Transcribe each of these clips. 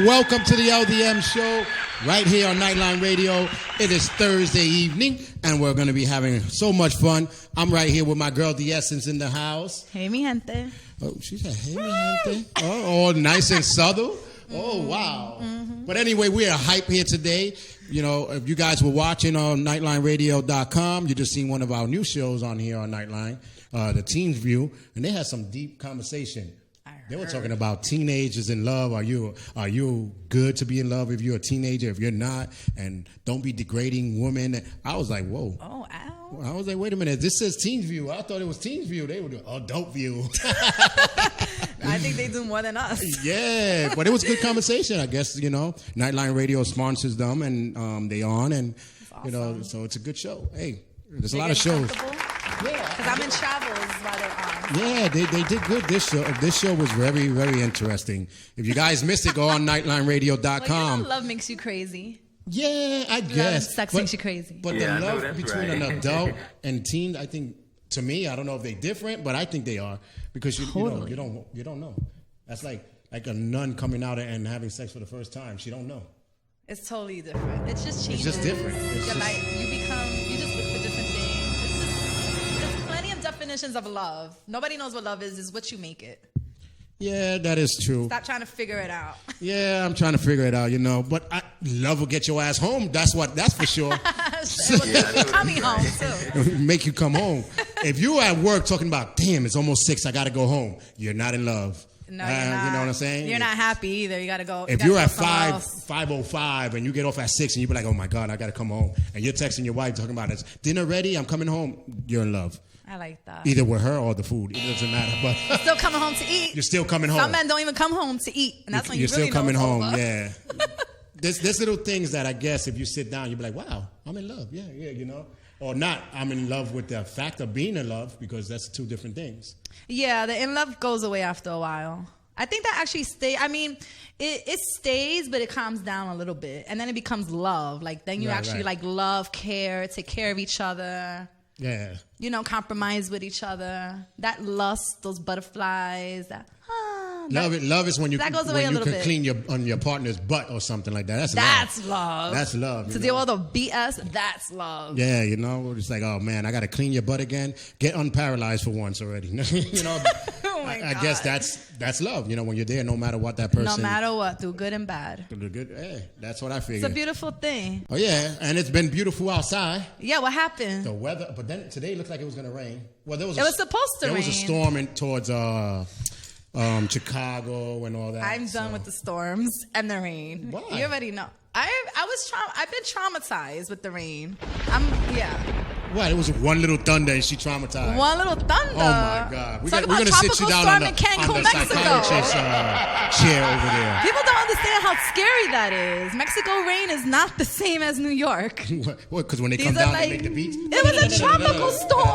welcome to the LDM Show right here on Nightline Radio. It is Thursday evening, and we're going to be having so much fun. I'm right here with my girl, The Essence, in the house. Hey, mi gente. Oh, she said, hey, mi gente. Oh, all nice and subtle. Oh, wow. Mm-hmm. But anyway, we are hype here today. You know, if you guys were watching on NightlineRadio.com, you just seen one of our new shows on here on Nightline, the Teens View, and they had some deep conversation. They were talking about teenagers in love. Are you good to be in love if you're a teenager? If you're not, and don't be degrading women. I was like, whoa. Oh, ow. I was like, wait a minute. This says Teens View. I thought it was Teens View. They were doing Adult View. I think they do more than us. Yeah, but it was good conversation. I guess, you know, Nightline Radio sponsors them, and they on, and awesome. You know, so it's a good show. Hey, there's a lot of shows. Yeah, because I'm in travels while they're on. Yeah, they did good. This show was very, very interesting. If you guys missed it, go on NightlineRadio.com. Well, you know, love makes you crazy. Yeah, I guess. Sex makes you crazy. But the love between an adult and teen, I think, to me, I don't know if they're different, but I think they are, because you don't know. That's like a nun coming out and having sex for the first time. She don't know. It's totally different. It's just changes. It's just different. You just look for different things. There's plenty of definitions of love. Nobody knows what love is what you make it. Yeah, that is true. Stop trying to figure it out. Yeah, I'm trying to figure it out, you know. But love will get your ass home. That's for sure. Coming home, too. Make you come home. If you at work talking about, damn, it's almost 6, I got to go home, you're not in love. No, you're not. You know what I'm saying? You're not happy either. You got to go. If you're at 5:05 and you get off at 6 and you be like, oh, my God, I got to come home. And you're texting your wife talking about, it's dinner ready, I'm coming home. You're in love. I like that. Either with her or the food. It doesn't matter. But you're still coming home to eat. You're still coming home. Some men don't even come home to eat. And that's when you're really still coming home, over. yeah. There's little things that I guess if you sit down, you'll be like, wow, I'm in love. Yeah, you know. Or not, I'm in love with the fact of being in love, because that's two different things. Yeah, the in love goes away after a while. I think that actually stays. I mean, it stays, but it calms down a little bit. And then it becomes love. Like, then you like love, care, take care of each other. Yeah. You know, compromise with each other. That lust, those butterflies, love is when you can clean on your partner's butt or something like that. That's love. That's love. To deal with all the BS, that's love. Yeah, you know, it's like, oh man, I got to clean your butt again. Get unparalyzed for once already. You know, I guess that's love. You know, when you're there, no matter what that person. No matter what, through good and bad. Through good, hey, that's what I figured. It's a beautiful thing. Oh yeah, and it's been beautiful outside. Yeah, what happened? The weather, but then today looked like it was going to rain. Well, it was supposed to rain. There was a storm towards Chicago and all that. I'm done with the storms and the rain. Why? You already know. I've been traumatized with the rain. What? It was one little thunder and she traumatized. One little thunder. Oh my God. We're going to sit you down on the psychiatrist chair over there. People don't understand how scary that is. Mexico rain is not the same as New York. What? Because when they come down, they make the beats? It was a tropical storm.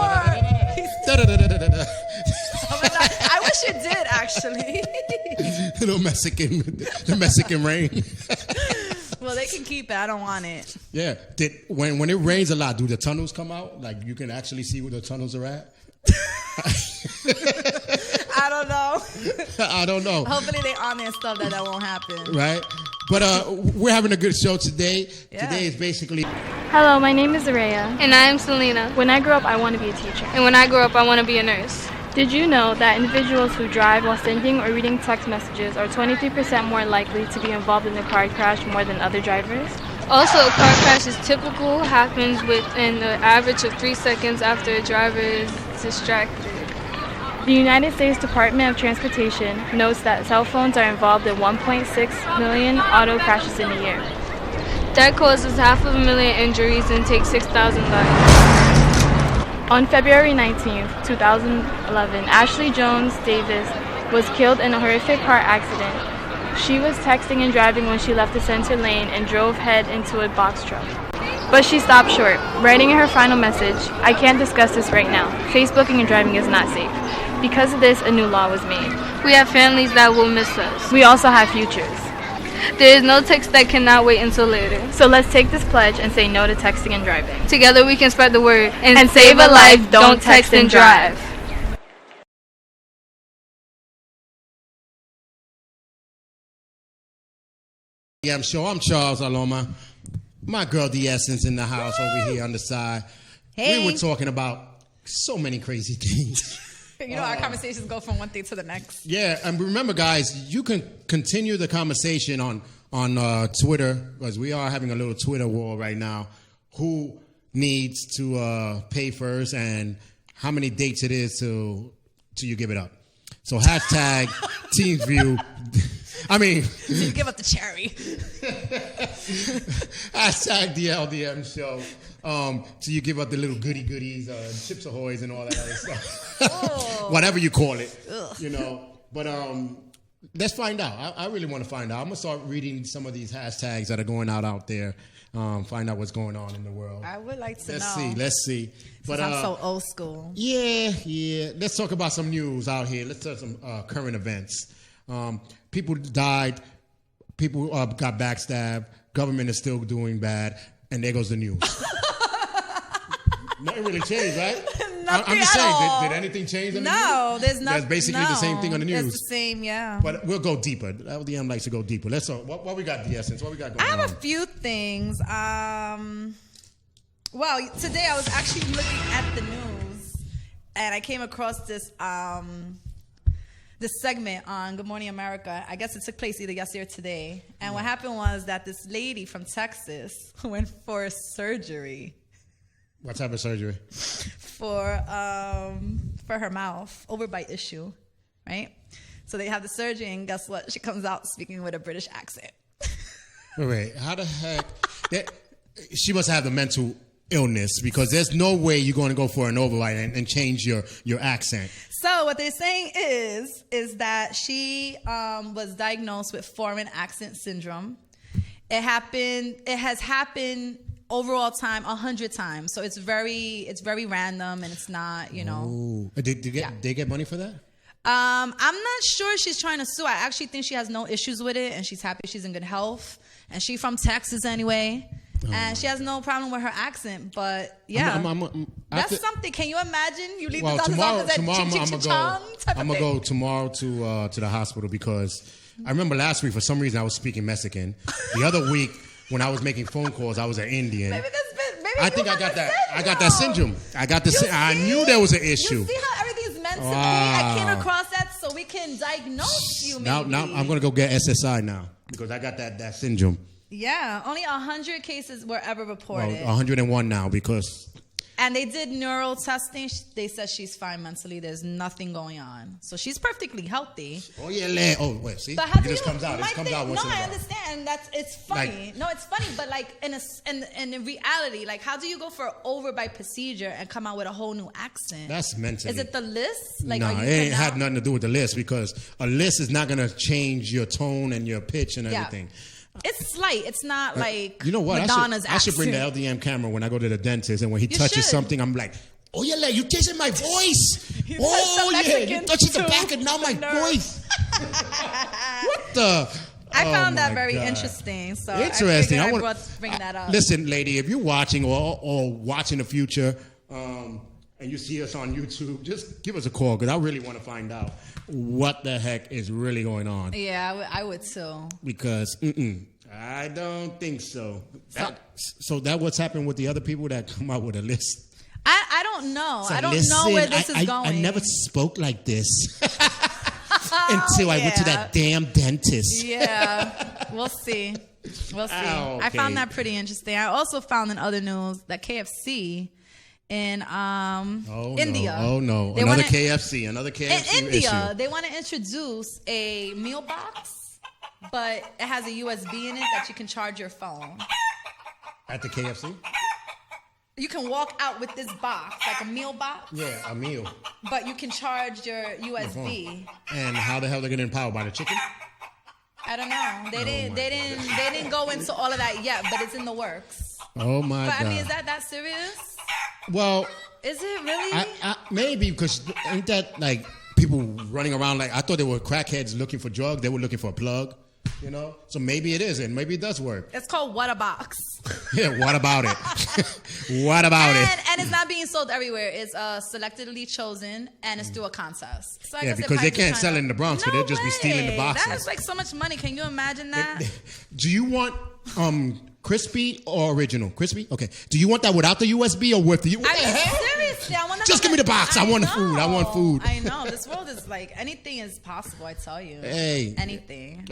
I wish it did, actually. The Mexican rain. Well, they can keep it. I don't want it. Yeah. When it rains a lot, do the tunnels come out? Like, you can actually see where the tunnels are at? I don't know. I don't know. Hopefully they on their stuff that won't happen. Right? But we're having a good show today. Yeah. Today is basically... Hello, my name is Araya. And I'm Selena. When I grow up, I want to be a teacher. And when I grow up, I want to be a nurse. Did you know that individuals who drive while sending or reading text messages are 23% more likely to be involved in a car crash more than other drivers? Also, a car crash is typical, happens within the average of 3 seconds after a driver is distracted. The United States Department of Transportation notes that cell phones are involved in 1.6 million auto crashes in a year. That causes 500,000 injuries and takes 6,000 lives. On February 19, 2011, Ashley Jones Davis was killed in a horrific car accident. She was texting and driving when she left the center lane and drove head into a box truck. But she stopped short, writing in her final message, "I can't discuss this right now. Facebooking and driving is not safe." Because of this, a new law was made. We have families that will miss us. We also have futures. There is no text that cannot wait until later. So let's take this pledge and say no to texting and driving. Together we can spread the word and save a life. Don't text and drive. LDM Show. I'm Charles Laloma. My girl, The Essence, in the house over here on the side. Hey. We were talking about so many crazy things. You know, our conversations go from one thing to the next. Yeah, and remember, guys, you can continue the conversation on Twitter, because we are having a little Twitter war right now. Who needs to pay first, and how many dates it is till you give it up? So hashtag TeamView. I mean, you give up the cherry. Hashtag the LDM Show. So you give up the little goodies, Chips Ahoy's and all that other stuff. Whatever you call it. Ugh. You know. But let's find out. I really want to find out. I'm going to start reading some of these hashtags that are going out there. Find out what's going on in the world. I would like to Let's know. Let's see. But I'm so old school. Yeah. Let's talk about some news out here. Let's talk some current events. People died. People got backstabbed. Government is still doing bad. And there goes the news. Nothing really changed, right? Nothing I'm just at saying, all. did anything change in the news? No, there's nothing. That's basically the same thing on the news. It's the same, yeah. But we'll go deeper. LDM likes to go deeper. Let's talk. What we got, The Essence? What we got going on? I have a few things. Well, today I was actually looking at the news, and I came across this this segment on Good Morning America. I guess it took place either yesterday or today. And what happened was that this lady from Texas went for surgery. What type of surgery? For her mouth, overbite issue, right? So they have the surgery, and guess what? She comes out speaking with a British accent. Wait, how the heck? She must have the mental illness, because there's no way you're going to go for an overbite and change your accent. So what they're saying is that she was diagnosed with foreign accent syndrome. It has happened overall time 100 times. So it's very random, and it's not, you know. Ooh. Did they get money for that? I'm not sure she's trying to sue. I actually think she has no issues with it, and she's happy she's in good health. And she's from Texas anyway. And she has no problem with her accent, but yeah, that's something. Can you imagine? You leave the doctor's office and I'm gonna go tomorrow to the hospital, because I remember last week for some reason I was speaking Mexican. The other week when I was making phone calls, I was an Indian. I think I got that. I got that syndrome. I knew there was an issue. You see how everything's meant to be? I came across that so we can diagnose you. Maybe. Now I'm gonna go get SSI now, because I got that syndrome. Yeah, only 100 cases were ever reported. Well, 101 now, because... And they did neural testing. They said she's fine mentally. There's nothing going on. So she's perfectly healthy. Oh, yeah. Oh, wait, see? But how it just comes out. It comes out once in a while. No, I understand. It's funny. It's funny, but like in reality, like how do you go for an overbite procedure and come out with a whole new accent? That's mentally. Is it the list? Like, no, it ain't had nothing to do with the list, because a list is not going to change your tone and your pitch and everything. It's slight. It's not like you know what? Madonna's I should bring the LDM camera when I go to the dentist, and when he touches something, I'm like, oh yeah, you kissing my voice. Oh yeah, you touching the back and now my voice. What the? I found that very interesting. So interesting. I want to bring that up. Listen, lady, if you're watching or watching the future, and you see us on YouTube, just give us a call, because I really want to find out what the heck is really going on. Yeah, I would too. Because I don't think so. So that what's happened with the other people that come out with a list? I don't know. I don't know where this is going. I never spoke like this until I went to that damn dentist. Yeah, we'll see. Okay. I found that pretty interesting. I also found in other news that KFC in India. No. Another KFC in India, issue. they want to introduce a meal box, but it has a USB in it that you can charge your phone. At the KFC? You can walk out with this box, like a meal box. Yeah, a meal. But you can charge your USB. And how the hell are they going to empower? By the chicken? I don't know. They didn't go into all of that yet, but it's in the works. Oh my God. But I mean, is that serious? Well, is it really? Maybe, because ain't that like people running around like, I thought they were crackheads looking for drugs. They were looking for a plug. You know, so maybe it is, and maybe it does work. It's called What a Box. Yeah, what about it? What about it? And it's not being sold everywhere. It's selectively chosen, and it's through a contest. So I guess because they can't sell it in the Bronx, so they'll just be stealing the boxes. That's like so much money. Can you imagine that? Do you want crispy or original? Crispy? Okay. Do you want that without the USB or with the USB? Seriously, I want. Just give me the box. I want the food. I want food. I know. This world is like anything is possible. I tell you. Hey. Anything.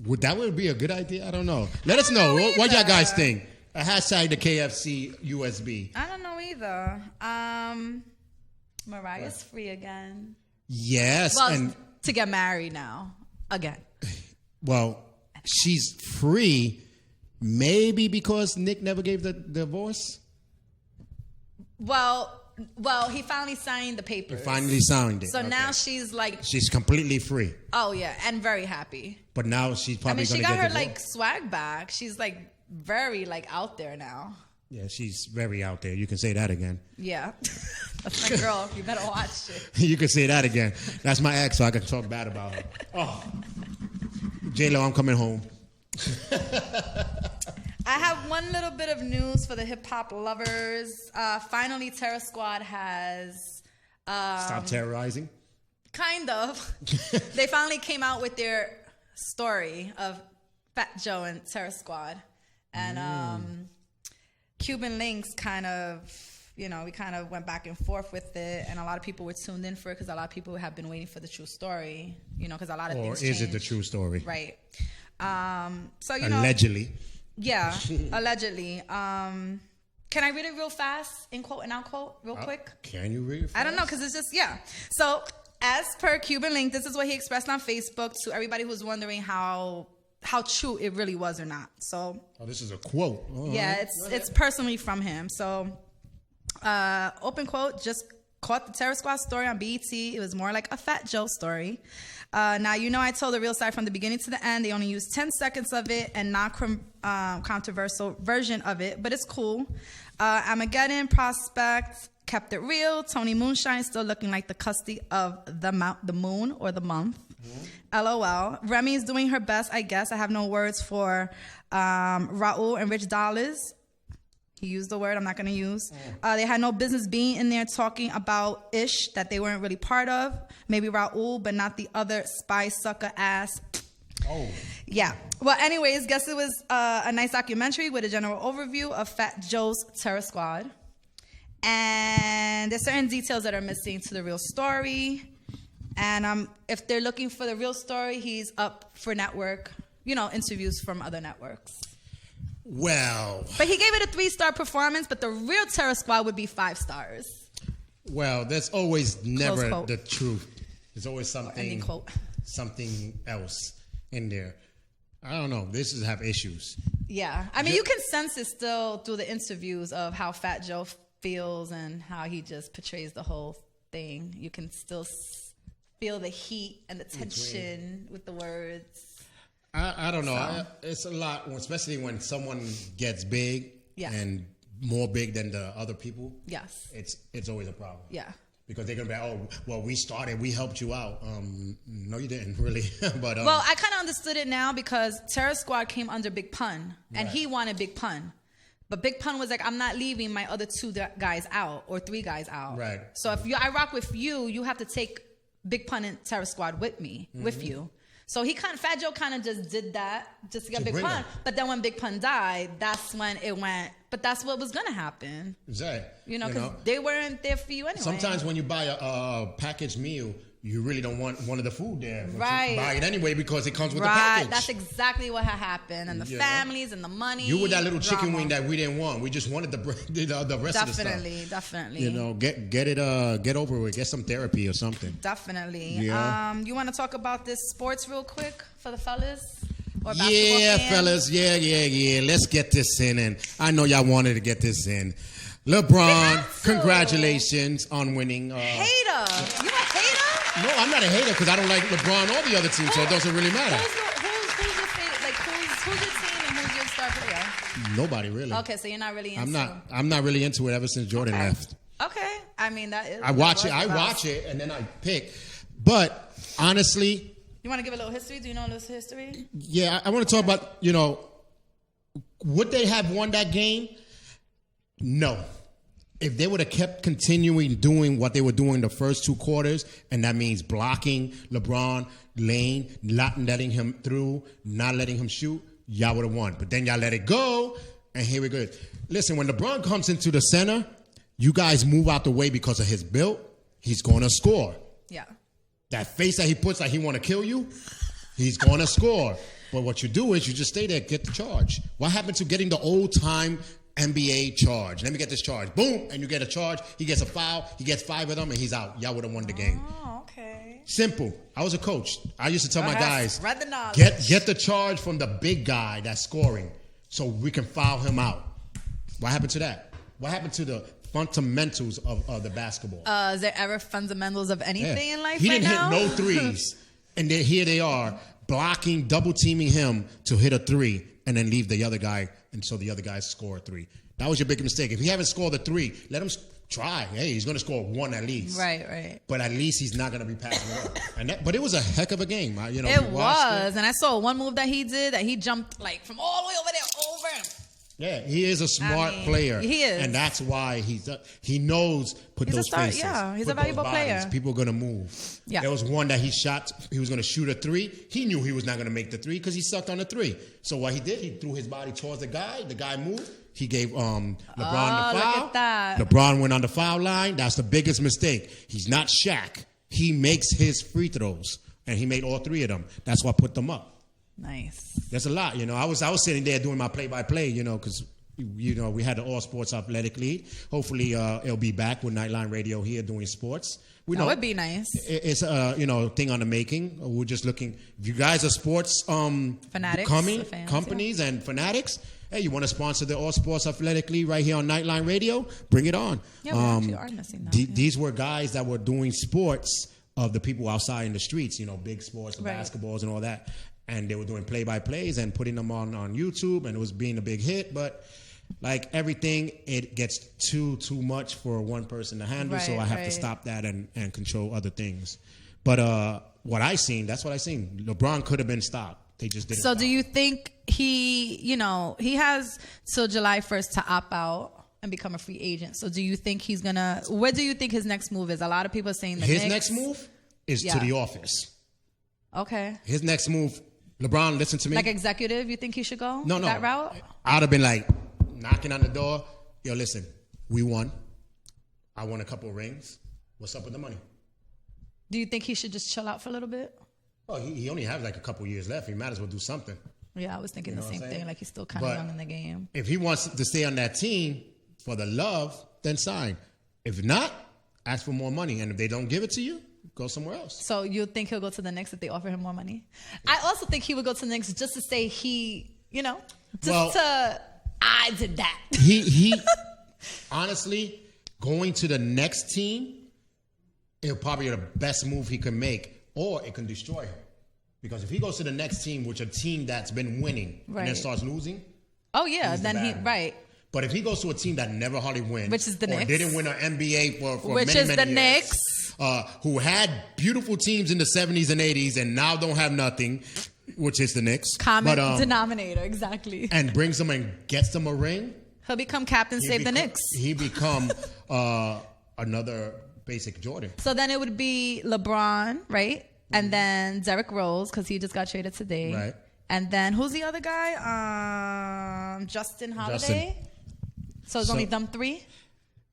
Would that be a good idea? I don't know. Let us know. What y'all guys think? A hashtag the KFC USB. I don't know either. Mariah's free again. Yes. Well, and to get married now again. Well, she's free. Maybe because Nick never gave the divorce? Well, he finally signed the papers. He finally signed it. So now she's like... She's completely free. Oh, yeah, and very happy. But now she's probably going to get she got her, divorced. like, swag back. She's, like, very, like, out there now. Yeah, she's very out there. You can say that again. Yeah. That's my girl. You better watch it. You can say that again. That's my ex, so I can talk bad about her. Oh. J-Lo, I'm coming home. I have one little bit of news for the hip-hop lovers. Finally, Terror Squad has... Stop terrorizing? Kind of. They finally came out with their story of Fat Joe and Terror Squad. And Cuban Links kind of... we kind of went back and forth with it, and a lot of people were tuned in for it because a lot of people have been waiting for the true story, because a lot of things changed. Or is it the true story? Right. So, Allegedly. Yeah, allegedly. Can I read it real fast, in quote and out quote, real quick? Can you read it fast? I don't know, because it's just, yeah. So, as per Cuban Link, this is what he expressed on Facebook to everybody who's wondering how true it really was or not. So, this is a quote. Yeah, it's personally from him. So, open quote, just caught the Terror Squad story on BET. It was more like a Fat Joe story. Now, I told the real side from the beginning to the end. They only used 10 seconds of it and not controversial version of it, but it's cool. Armageddon, Prospect, kept it real. Tony Moonshine still looking like the custody of the moon or the month. LOL. Remy's doing her best, I guess. I have no words for Raul and Rich Dollars. He used the word I'm not going to use. They had no business being in there talking about ish that they weren't really part of. Maybe Raul, but not the other spy sucker ass. Oh. Yeah. Well, anyways, guess it was a nice documentary with a general overview of Fat Joe's Terror Squad. And there's certain details that are missing to the real story. And if they're looking for the real story, he's up for network, interviews from other networks. Well. But he gave it a 3-star performance, but the real Terror Squad would be 5 stars. Well, there's always never the truth. There's always something else in there. I don't know. This is have issues. Yeah. I mean, you can sense it still through the interviews of how Fat Joe feels and how he just portrays the whole thing. You can still feel the heat and the tension with the words. I don't know. It's a lot, especially when someone gets big and more big than the other people. Yes. It's always a problem. Yeah. Because they're going to be, we started, we helped you out. No, you didn't really. But well, I kind of understood it now because Terror Squad came under Big Pun, and he wanted Big Pun. But Big Pun was like, I'm not leaving my other 2 guys out or 3 guys out. Right. So if I rock with you, you have to take Big Pun and Terror Squad with me, with you. So Fat Joe kind of just did that just to get Big Pun. But then when Big Pun died, that's when it went. But that's what was going to happen. Exactly. Because they weren't there for you anyway. Sometimes when you buy a packaged meal, you really don't want one of the food there. Right. You buy it anyway because it comes with the package. Right. That's exactly what had happened. And the families and the money. You were that little chicken wing that we didn't want. We just wanted the rest of the stuff. Definitely. Get over it. Get some therapy or something. Definitely. Yeah. You want to talk about this sports real quick for the fellas? Or yeah, fellas. Yeah. Let's get this in. And I know y'all wanted to get this in. LeBron, congratulations on winning. Hater. You a hater? No, I'm not a hater because I don't like LeBron or the other team, so it doesn't really matter. Who's your favorite? Like, who's your team and who's your star player? Nobody really. Okay, so you're not really into I'm not really into it ever since Jordan left. Okay. I mean, that is. I watch it and then I pick. But honestly, You want to give a little history? Do you know a little history? Yeah, I want to talk about, would they have won that game? No. If they would have kept continuing doing what they were doing the first 2 quarters, and that means blocking LeBron, lane, not letting him through, not letting him shoot, y'all would have won. But then y'all let it go, and here we go. Listen, when LeBron comes into the center, you guys move out the way because of his build. He's going to score. Yeah. That face that he puts like he want to kill you, he's going to score. But what you do is you just stay there, get the charge. What happened to getting the old-time NBA charge? Let me get this charge. Boom, and you get a charge. He gets a foul. He gets 5 of them, and he's out. Y'all would have won the game. Oh, okay. Simple. I was a coach. I used to tell my guys, spread the knowledge. Get the charge from the big guy that's scoring so we can foul him out. What happened to that? What happened to the fundamentals of the basketball? Is there ever fundamentals of anything in life He right didn't now? hit no threes, and then here they are blocking, double teaming him to hit a 3 and then leave the other guy, and so the other guy score a 3. That was your big mistake. If he haven't scored a 3, let him try. Hey, he's going to score 1 at least. Right. But at least he's not going to be passing it up. But it was a heck of a game. It was, and I saw one move that he did that he jumped like from all the way over there over him. Yeah, he is a smart player. He is. And that's why he knows he's a star, faces. yeah, he's a put valuable those bodies. player. People are going to move. Yeah. There was one that he shot. He was going to shoot a 3. He knew he was not going to make the 3 because he sucked on the 3. So what he did, he threw his body towards the guy. The guy moved. He gave LeBron the foul. Look at that. LeBron went on the foul line. That's the biggest mistake. He's not Shaq. He makes his free throws, and he made all 3 of them. That's what put them up. Nice. There's a lot, I was sitting there doing my play-by-play, because we had the All Sports Athletic League. Hopefully, it'll be back with Nightline Radio here doing sports. That would be nice. It's thing on the making. We're just looking. If you guys are sports fanatics, companies and fanatics, hey, you want to sponsor the All Sports Athletic League right here on Nightline Radio? Bring it on. Yeah, we actually are missing that. These were guys that were doing sports of the people outside in the streets. Big sports, basketballs, and all that. And they were doing play-by-plays and putting them on YouTube, and it was being a big hit. But like everything, it gets too much for one person to handle. So I have to stop that and control other things. But what I seen, that's what I seen. LeBron could have been stopped. They just didn't. So do you think he has till July 1st to opt out and become a free agent? So do you think he's gonna? Where do you think his next move is? A lot of people are saying his next move is to the office. Okay. His next move, LeBron, listen to me. Like executive, you think he should go? No. That route? I'd have been like knocking on the door. Yo, listen, we won. I won a couple of rings. What's up with the money? Do you think he should just chill out for a little bit? Oh, he only has like a couple years left. He might as well do something. Yeah, I was thinking the same thing. Like he's still kind of young in the game. If he wants to stay on that team for the love, then sign. If not, ask for more money. And if they don't give it to you, go somewhere else. So you think he'll go to the Knicks if they offer him more money? I also think he would go to the Knicks just to say I did that. He honestly, going to the next team, it'll probably be the best move he can make, or it can destroy him. Because if he goes to the next team, which a team that's been winning and then starts losing, oh yeah, then But if he goes to a team that never hardly wins, which is the Knicks, didn't win an NBA for which many, is many the years, Knicks, who had beautiful teams in the 70s and 80s and now don't have nothing, which is the Knicks. Common denominator, exactly. And brings them and gets them a ring. He'll become captain, save the Knicks. He become another basic Jordan. So then it would be LeBron, right? And then Derrick Rose, because he just got traded today. Right. And then who's the other guy? Justin Holiday. So it's only them 3?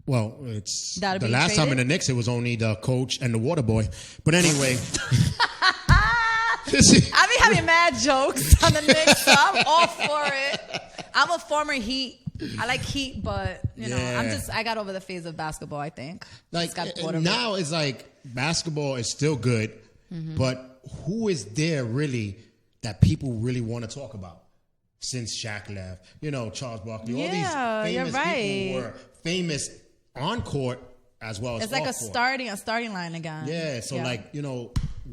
Well, it's That'll the be last traded? time in the Knicks, it was only the coach and the water boy. But anyway. I be having mad jokes on the Knicks, so I'm all for it. I'm a former Heat. I like Heat, but I got over the phase of basketball, I think. Like now it's like basketball is still good, but who is there really that people really want to talk about since Shaq left? Charles Barkley, all these famous people were famous on court as well as it's like off a starting line again. Yeah, so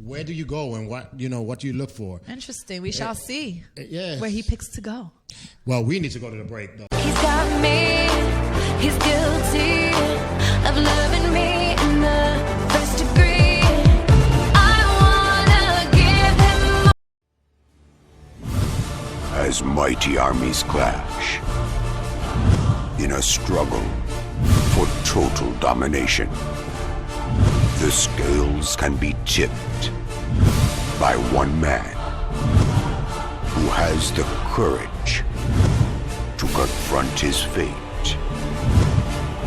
where do you go and what do you look for? Interesting. We shall see. Yeah. Where he picks to go. Well, we need to go to the break though. He's got me. He's guilty of loving me in the first degree. I wanna give him as mighty armies clash in a struggle for total domination. The scales can be tipped by one man who has the courage to confront his fate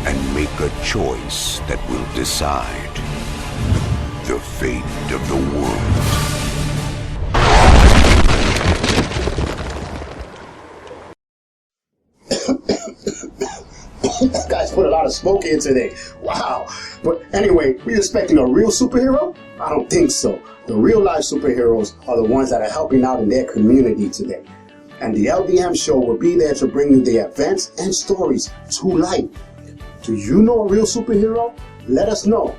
and make a choice that will decide the fate of the world. Guys put a lot of smoke in today. Wow. But anyway, we expecting a real superhero? I don't think so. The real life superheroes are the ones that are helping out in their community today. And the LDM Show will be there to bring you the events and stories to life. Do you know a real superhero? Let us know.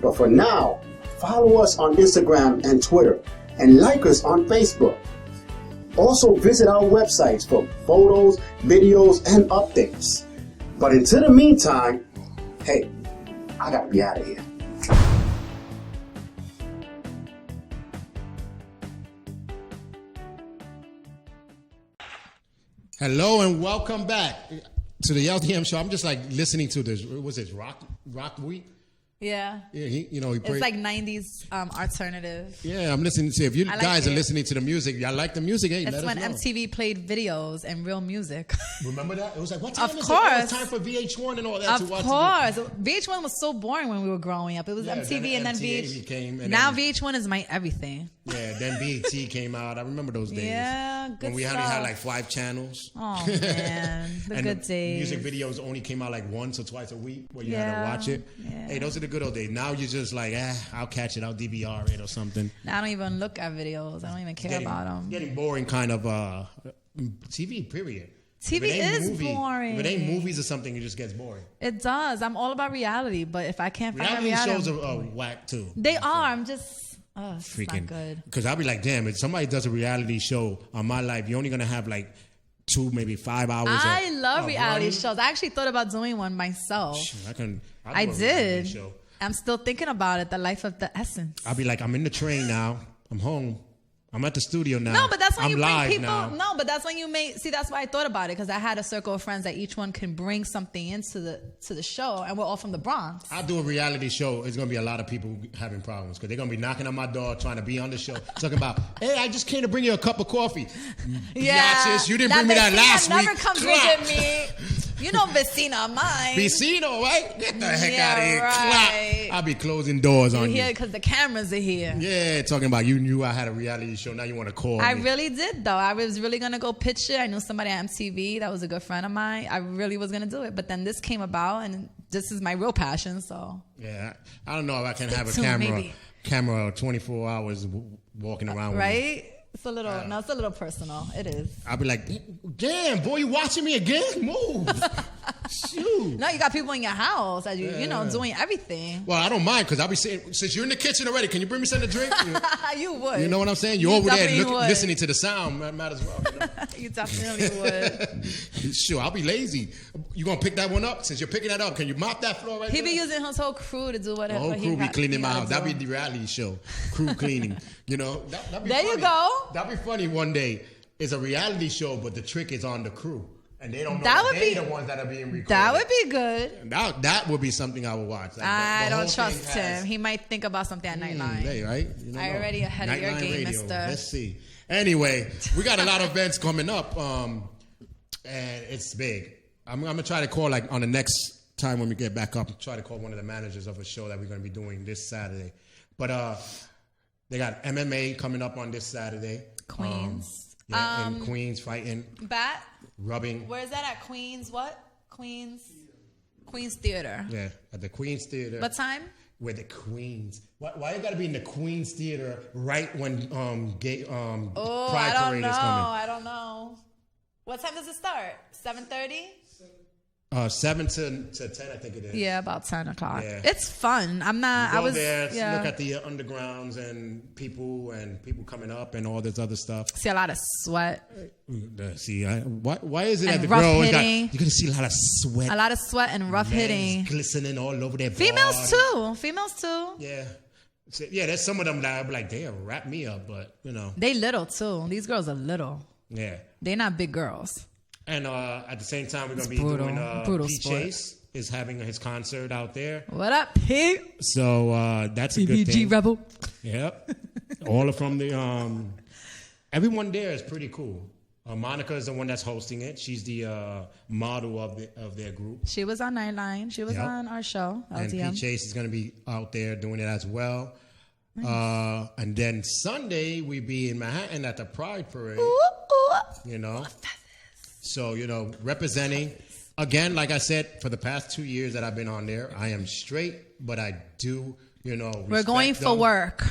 But for now, follow us on Instagram and Twitter, and like us on Facebook. Also visit our websites for photos, videos, and updates. But until the meantime, hey, I gotta be out of here. Hello and welcome back to the LDM Show. I'm just like listening to this. What was this? Rock Week? Yeah. Yeah, he It's like 90s alternative. Yeah, I'm listening to. If you guys are listening to the music, y'all like the music, hey, It's let us when know. MTV played videos and real music. Remember that? It was like, what time Of is course. it? It was time for VH1 and all that. Of to watch course. VH1 was so boring when we were growing up. It was Yeah, MTV and then MTV came, and now then- VH1 is my everything. Yeah, then BET came out. I remember those days. Yeah, good when we only stuff. had like 5 channels. Oh, man. The and good the days. music videos only came out like once or twice a week where you had Yeah, to watch it. yeah. Hey, those are the good old days. Now you're just like, I'll catch it. I'll DVR it or something. Now I don't even look at videos. I don't even care about them. Getting boring kind of TV, period. TV If it ain't is boring. If it ain't movies or something, it just gets boring. It does. I'm all about reality, but if I can't find Reality a reality, shows are whack too. they are. I'm just it's not Freaking good. Because I'll be like, damn, if somebody does a reality show on my life, you're only gonna have like 2, maybe 5 hours. I love of reality running. shows. I actually thought about doing one myself. I do I a reality did. show. I'm still thinking about it. The life of the essence. I'll be like, I'm in the train now. I'm home. I'm at the studio now. No, but that's when I'm you bring live people. now. No, but that's when you make. See, that's why I thought about it because I had a circle of friends that each one can bring something into the show, and we're all from the Bronx. I'll do a reality show. It's gonna be a lot of people having problems because they're gonna be knocking on my door trying to be on the show, talking about, hey, I just came to bring you a cup of coffee. Biatches, you didn't bring me that last never week. comes Clap. visit me. You know, Vecina of mine. Vecino, right? Get the heck Yeah, out of here. right. Clap. I'll be closing doors You on here you. because the cameras are here. Yeah, talking about you knew I had a reality show. Now you want to call I me. really did, though. I was really going to go pitch it. I knew somebody at MTV that was a good friend of mine. I really was going to do it. But then this came about, and this is my real passion, so. Yeah, I don't know if I can have a tuned, maybe. camera 24 hours walking around with me. Right? It's a little, no, it's a little personal. It is. I'll be like, damn, boy, you watching me again? Move. Shoot. No, you got people in your house that you know, doing everything. Well, I don't mind because I'll be saying, since you're in the kitchen already, can you bring me something to drink? You would. You know what I'm saying? You're You over there definitely would. listening to the sound. Might as well. You know? You definitely would. Sure, I'll be lazy. You gonna pick that one up? Since you're picking that up, can you mop that floor right He there? be using his whole crew to do The whatever. whole he crew be got- cleaning he my gotta house. do. That'd be the reality show. Crew cleaning. You know? That'd be There funny. you go. That'd be funny one day. It's a reality show, but the trick is on the crew. And they don't know That that would they're be- the ones that are being recorded. That would be good. That would be something I would watch. Like, I the don't whole trust thing has- him. He might think about something at Nightline. Hey, right? You don't I know. already ahead of your Nightline game, radio. mister. Let's see. Anyway, we got a lot of events coming up, and it's big. I'm gonna try to call like on the next time when we get back up. Try to call one of the managers of a show that we're gonna be doing this Saturday. But they got MMA coming up on this Saturday. Queens. In Queens, fighting, Bat? rubbing. Where's that at? Queens what? Queens Theater. Yeah, at the Queens Theater. What time? Where the Queens? Why you got to be in the Queens Theater right when Oh, Pride I don't Parade know. is coming? I don't know. What time does it start? 7:30? 7 to 10, I think it is. Yeah, about 10 o'clock. Yeah. It's fun. I'm not. Go I was. there, Yeah. look at the undergrounds and people coming up and all this other stuff. See a lot of sweat. See, why is it And that the rough girl always hitting. you're gonna see a lot of sweat, A lot of sweat and rough legs hitting. glistening all over their Females body. too. Females too. Yeah, so, yeah. There's some of them that I'm like, they wrap me up, but you know. They little too. These girls are little. Yeah. They're not big girls. And at the same time, we're going to be brutal. doing Brutal Pete sport. Chase is having his concert out there. What up, Pete? So that's a good thing. Rebel. Yep. All from the everyone there is pretty cool. Monica is the one that's hosting it. She's the model of their group. She was on Nightline. She was on our show, LDM. And Pete Chase is going to be out there doing it as well. Nice. And then Sunday we be in Manhattan at the Pride Parade. You know, so representing. Again, like I said, for the past 2 years that I've been on there, I am straight, but I do, we're going for them. work.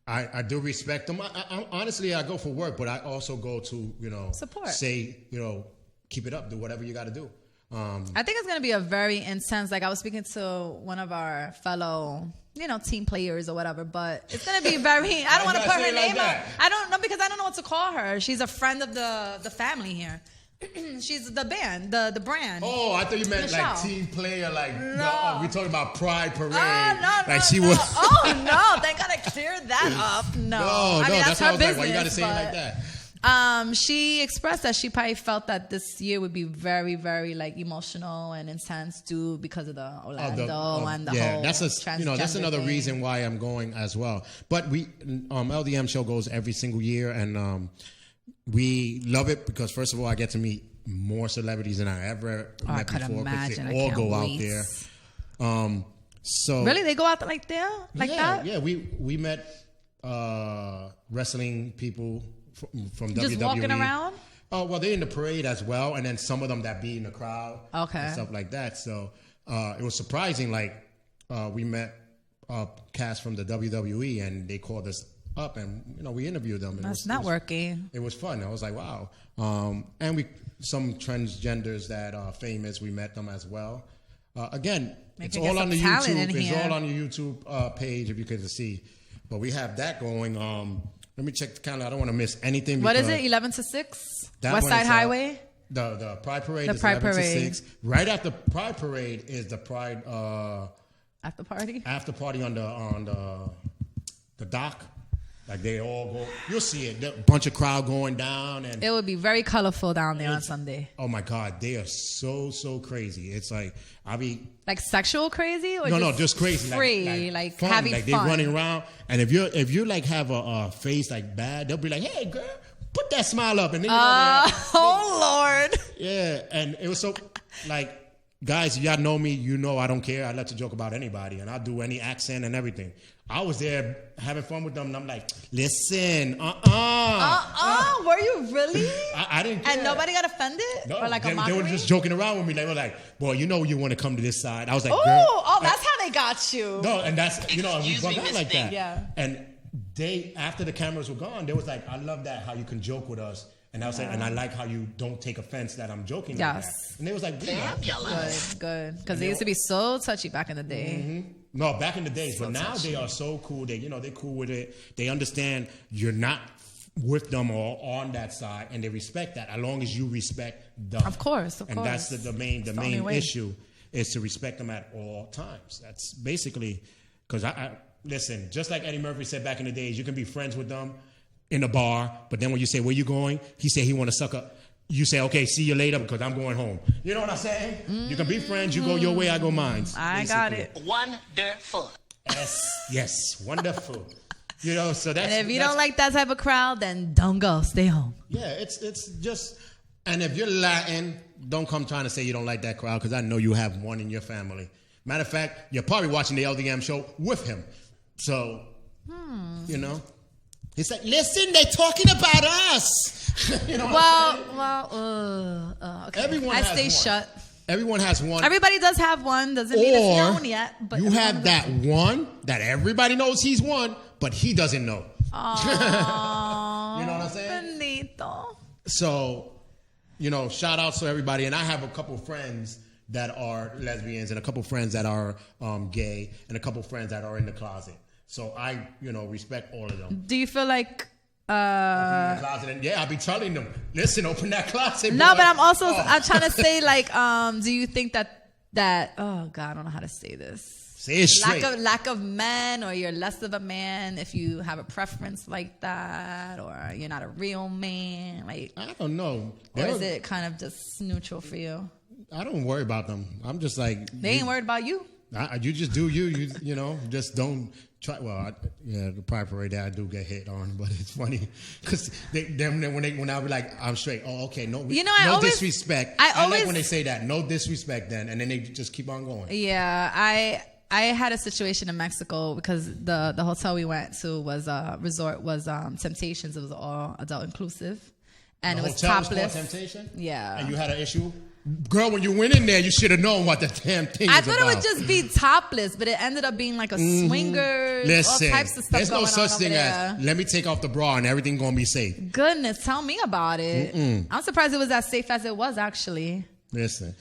I do respect them. I honestly, I go for work, but I also go to, support. Say, keep it up, do whatever you got to do. I think it's going to be a very intense, like I was speaking to one of our fellow, team players or whatever, but it's going to be very, I don't want to put her name out. I don't know because I don't know what to call her. She's a friend of the family here. She's the band, the brand. Oh, I thought you meant like team player, like no. We talking about Pride Parade. No, she was. Oh no, they gotta clear that up. No, I mean that's her business. Why you gotta say it like that? She expressed that she probably felt that this year would be very, very like emotional and intense too because of the Orlando and the whole that's another thing. reason why I'm going as well. But we LDM show goes every single year and. We love it because, first of all, I get to meet more celebrities than I ever met before. Imagine. They all go out there. So really, they go out there like that? Yeah, we met wrestling people from WWE. Just walking around? Oh, well, they're in the parade as well, and then some of them that be in the crowd, and stuff like that. So it was surprising. Like we met cast from the WWE, and they called us up and we interviewed them. That's networking. It was fun. I was like, wow. And some transgenders that are famous. We met them as well. Again, it's all on the YouTube. It's all on the YouTube page if you could see. But we have that going. Let me check the calendar. I don't want to miss anything. What is it? 11 to 6. West Side Highway. The Pride Parade. The is Pride 11 Parade. to 6. Right after Pride Parade is the Pride after party. After party on the dock. Like they all go, you'll see it. A bunch of crowd going down, and it would be very colorful down there on Sunday. Oh my God, they are so crazy. It's like like sexual crazy, or just crazy, free, like fun. Having like fun. They're running around, and if you like have a face like bad, they'll be like, "Hey girl, put that smile up," and then Lord, yeah, and it was so like. Guys, if y'all know me, I don't care. I like to joke about anybody, and I'll do any accent and everything. I was there having fun with them, and I'm like, listen, were you really? I didn't care. And nobody got offended? No, or like they were just joking around with me. They were like, boy, you want to come to this side. I was like, that's how they got you. No, and that's, we bug out like that. Yeah. And after the cameras were gone, they was like, I love that, how you can joke with us. And I was like, and I like how you don't take offense that I'm joking like that. And they was like, good. Because they used to be so touchy back in the day. Mm-hmm. No, back in the days. But now they are so cool. They, they're cool with it. They understand you're not with them or on that side. And they respect that as long as you respect them. Of course. And that's the main issue is to respect them at all times. That's basically, because I listen, just like Eddie Murphy said back in the days, you can be friends with them in a bar, but then when you say, where you going? He said he want to suck up. You say, okay, see you later because I'm going home. You know what I'm saying? Mm-hmm. You can be friends. You go your way, I go mine. I got it. Wonderful. Yes, wonderful. So that's... And if you don't like that type of crowd, then don't go. Stay home. Yeah, it's just... And if you're Latin, don't come trying to say you don't like that crowd because I know you have one in your family. Matter of fact, you're probably watching the LDM show with him. So, It's like, listen, they're talking about us. Okay. Everyone has one. Shut. Everyone has one. Everybody does have one. Doesn't mean it's known yet. But you have that one that everybody knows he's one, but he doesn't know. You know what I'm saying? Bonito. So, shout outs to everybody. And I have a couple friends that are lesbians and a couple friends that are gay and a couple friends that are in the closet. So I, respect all of them. Do you feel like... Open the closet and, I'll be telling them, listen, open that closet. No, boy. but I'm also I'm trying to say, like, do you think that oh God, I don't know how to say this. Say it straight. Lack of men, or you're less of a man if you have a preference like that, or you're not a real man. Like, I don't know. Or is it kind of just neutral for you? I don't worry about them. I'm just like... They ain't worried about you? You just do you. You know, just don't try. Well, the proper day I do get hit on, but it's funny because when I be like, I'm straight. Oh, okay, no, no disrespect. I like when they say that, no disrespect, then, and then they just keep on going. Yeah, I had a situation in Mexico because the hotel we went to was resort was Temptations. It was all adult inclusive, and it was topless. Was called Temptation. Yeah, and you had an issue. Girl, when you went in there, you should have known what the damn thing was about. I thought it would just be topless, but it ended up being like a swinger. Listen, all types of stuff there's no such thing as let me take off the bra and everything gonna be safe. Goodness, tell me about it. I'm surprised it was as safe as it was, actually. Listen,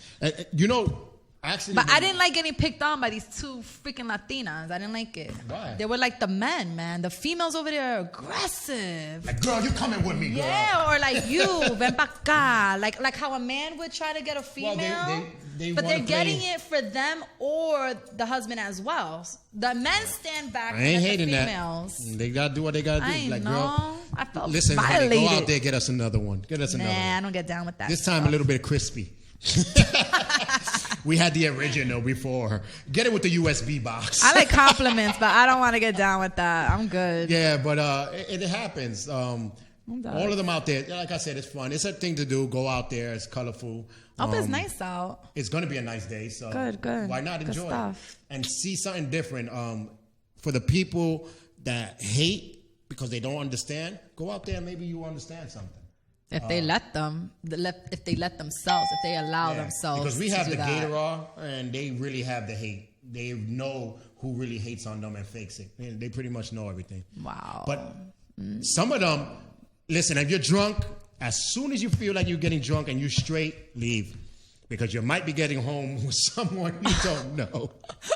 you know, actually, but I didn't like getting picked on by these two freaking Latinas. I didn't like it. Why? They were like the men, man. The females over there are aggressive. Like, girl, you coming with me, girl. Yeah, or like you, ven pa' acá. Like how a man would try to get a female. Well, but they're getting it for them or the husband as well. The men stand back. I ain't hating the females. that. They gotta do what they gotta do. I like, know. girl, I felt listen, violated. honey, go out there, get us another one. Get us another one. I don't get down with that. This time a little bit crispy. We had the original before. Get it with the USB box. I like compliments, but I don't want to get down with that. I'm good. Yeah, but it happens. All of them out there, like I said, it's fun. It's a thing to do. Go out there. It's colorful. I hope it's nice out. It's going to be a nice day. So good. Why not enjoy it? And see something different. For the people that hate because they don't understand, go out there and maybe you understand something. If they let them, if they let themselves, if they allow themselves, because we have to the do that. Gatorade, and they really have the hate. They know who really hates on them and fakes it. And they pretty much know everything. Wow. But some of them, listen, if you're drunk, as soon as you feel like you're getting drunk and you straight, leave. Because you might be getting home with someone you don't know.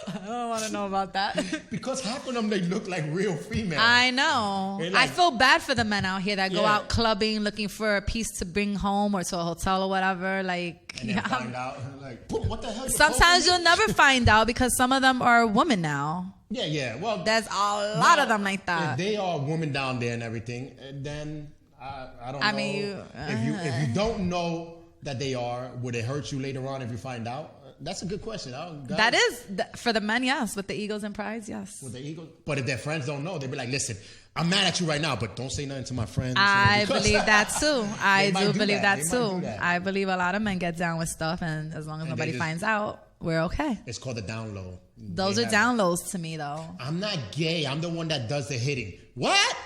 I don't want to know about that. Because half of them, they look like real females. I know. Like, I feel bad for the men out here that go out clubbing, looking for a piece to bring home or to a hotel or whatever. Like, and then find out, like, what the hell? Sometimes you'll never find out because some of them are women now. Yeah. Well, there's a lot of them like that. If they are women down there and everything, then I don't know. I mean, if you don't know that they are, would it hurt you later on if you find out? That's a good question. That is, for the men, yes. With the egos and prides, yes. With the egos? But if their friends don't know, they'd be like, listen, I'm mad at you right now, but don't say nothing to my friends. I believe that too. I do believe that too. I believe a lot of men get down with stuff, and as long as nobody finds out, we're okay. It's called the down low. Those are down lows to me, though. I'm not gay. I'm the one that does the hitting. What?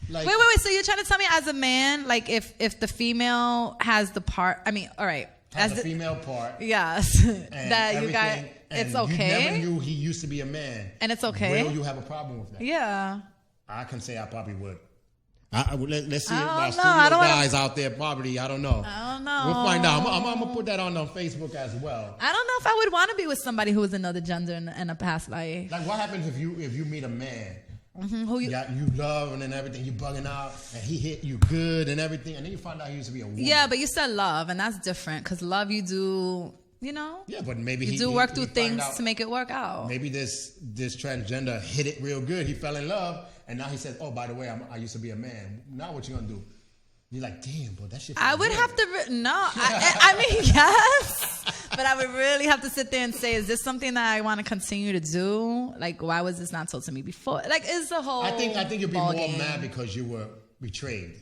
Like, wait. So you're trying to tell me as a man, like if the female has the part, I mean, all right. As the female part. Yes. That you got, it's okay. You never knew he used to be a man. And it's okay. Will you have a problem with that? Yeah. I can say I probably would. Let's see if my studio guys out there probably, I don't know. I don't know. We'll find out. I'm going to put that on Facebook as well. I don't know if I would want to be with somebody who was another gender in a past life. Like, what happens if you meet a man who you love and everything, you bugging out, and he hit you good and everything, and then you find out he used to be a woman. Yeah, but you said love, and that's different, because love you do, you know? Yeah, but maybe you do work through things to make it work out. Maybe this transgender hit it real good. He fell in love, and now he says, oh, by the way, I used to be a man. Now what you gonna do? You're like, damn, bro, that shit. I would have to, I mean, yes, but I would really have to sit there and say, is this something that I want to continue to do? Like, why was this not told to me before? Like, it's the whole I think you'd be more game. mad because you were betrayed.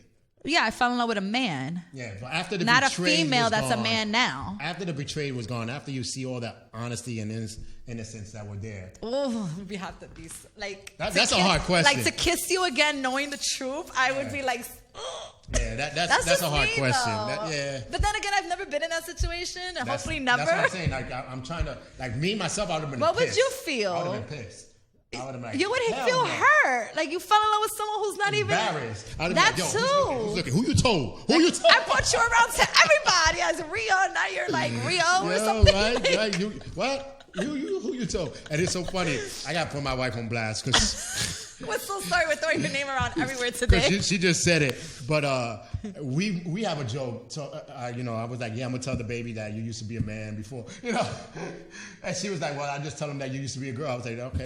Yeah, I fell in love with a man. Yeah, but after the not betrayed a female that's gone, a man now. After the betrayed was gone, after you see all that honesty and innocence that were there. Oh, we have to be like. That's a hard question. Like, to kiss you again, knowing the truth, I would be like. Yeah, that's a hard question. Yeah. But then again, I've never been in that situation, and hopefully never. That's what I'm saying. Like, I'm trying to, like, me, myself, I would have been What pissed. would you feel? I would have been pissed. I would have been like, you wouldn't feel hurt. Like, you fell in love with someone who's not even. Embarrassed. That like, too. Who's looking? Who you told? Who you told? I put you around to everybody as Rio. Now you're like Rio or something. Right. What? Who you told? And it's so funny. I got to put my wife on blast because We're so sorry. We're throwing your name around everywhere today. She just said it, but we have a joke. So you know, I was like, yeah, I'm gonna tell the baby that you used to be a man before, you know. And she was like, well, I just tell him that you used to be a girl. I was like, okay.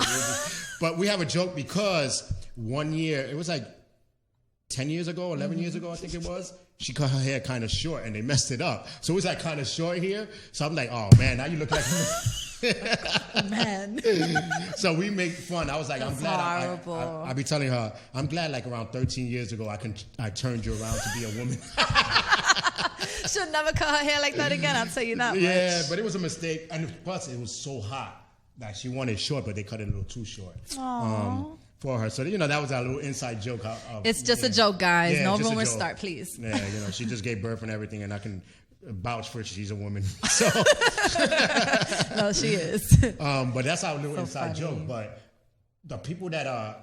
But we have a joke because one year, it was like 10 years ago, 11 years ago, I think it was. She cut her hair kind of short and they messed it up. So it was like kind of short here. So I'm like, oh man, now you look like man. So we make fun. I was like, That's I'm glad. horrible. I be telling her, I'm glad like around 13 years ago, I turned you around to be a woman. She'll never cut her hair like that again, I'll tell you that much. Yeah, but it was a mistake. And plus it was so hot that she wanted it short, but they cut it a little too short. For her. So, you know, that was our little inside joke. It's just a joke, guys. No rumors start, please. Yeah, you know, she just gave birth and everything, and I can vouch for she's a woman. So, no, she is. But that's our little So inside funny. joke. But the people that are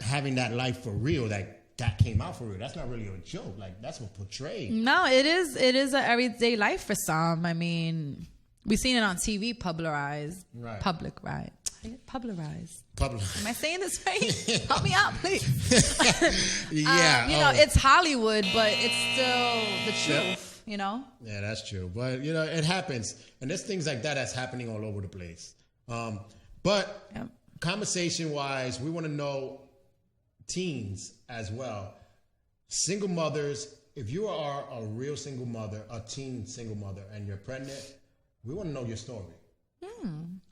having that life for real, that came out for real, that's not really a joke. Like, that's what portrayed. No, it is an everyday life for some. I mean, we've seen it on TV, publicized. Am I saying this right? Help me out, please. Yeah. You know, it's Hollywood, but it's still the truth, you know? Yeah, that's true. But, you know, it happens. And there's things like that that's happening all over the place. But conversation-wise, we want to know teens as well. Single mothers, if you are a real single mother, a teen single mother, and you're pregnant, we want to know your story.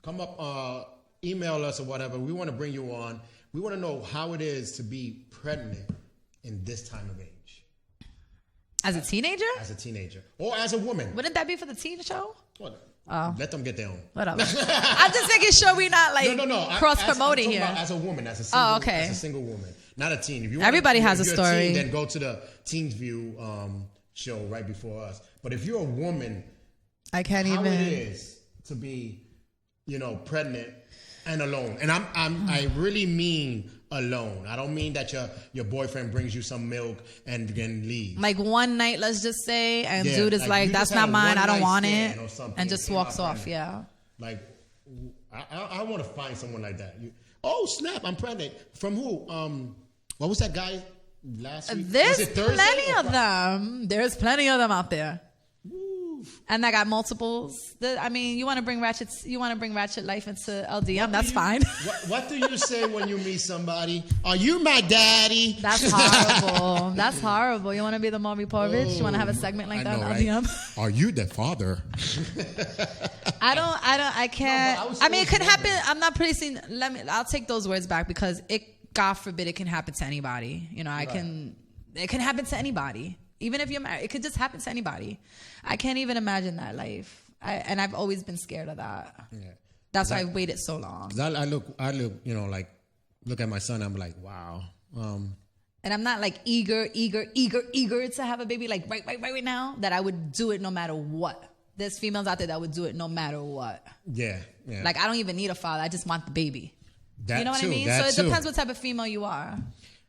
Come up, email us or whatever. We want to bring you on. We want to know how it is to be pregnant in this time of age. As a teenager? As a teenager. Or as a woman. Wouldn't that be for the teen show? Well, let them get their own. Whatever. I'm just making sure we're not like cross-promoting here. As a woman, as a single woman. Not a teen. If you everybody has a story. Teen, then go to the Teens View show right before us. But if you're a woman, I can't how even. it is to be, you know, pregnant and alone. And I really mean alone. I don't mean that your boyfriend brings you some milk and then leaves. Like one night, let's just say, and dude is like, that's not mine, I don't want it, and just walks off. Yeah. Like, I want to find someone like that. Oh snap! I'm pregnant. From who? What was that guy last week? There's plenty of them. There's plenty of them out there. And I got multiples. I mean, you want to bring ratchet life into LDM? That's fine. What do you say when you meet somebody? Are you my daddy? That's horrible. That's horrible. You want to be the Maury Povich? You want to have a segment like that on LDM? Right? Are you the father? I can't. No, I mean, it can happen. I'm not placing. I'll take those words back because God forbid, it can happen to anybody. You know, it can happen to anybody. Even if you're married, it could just happen to anybody. I can't even imagine that life. And I've always been scared of that. Yeah. That's why I waited so long. I look, you know, like, look at my son. I'm like, wow. And I'm not like eager to have a baby like right now, that I would do it no matter what. There's females out there that would do it no matter what. Yeah. Like, I don't even need a father. I just want the baby. You know what I mean? So it depends what type of female you are.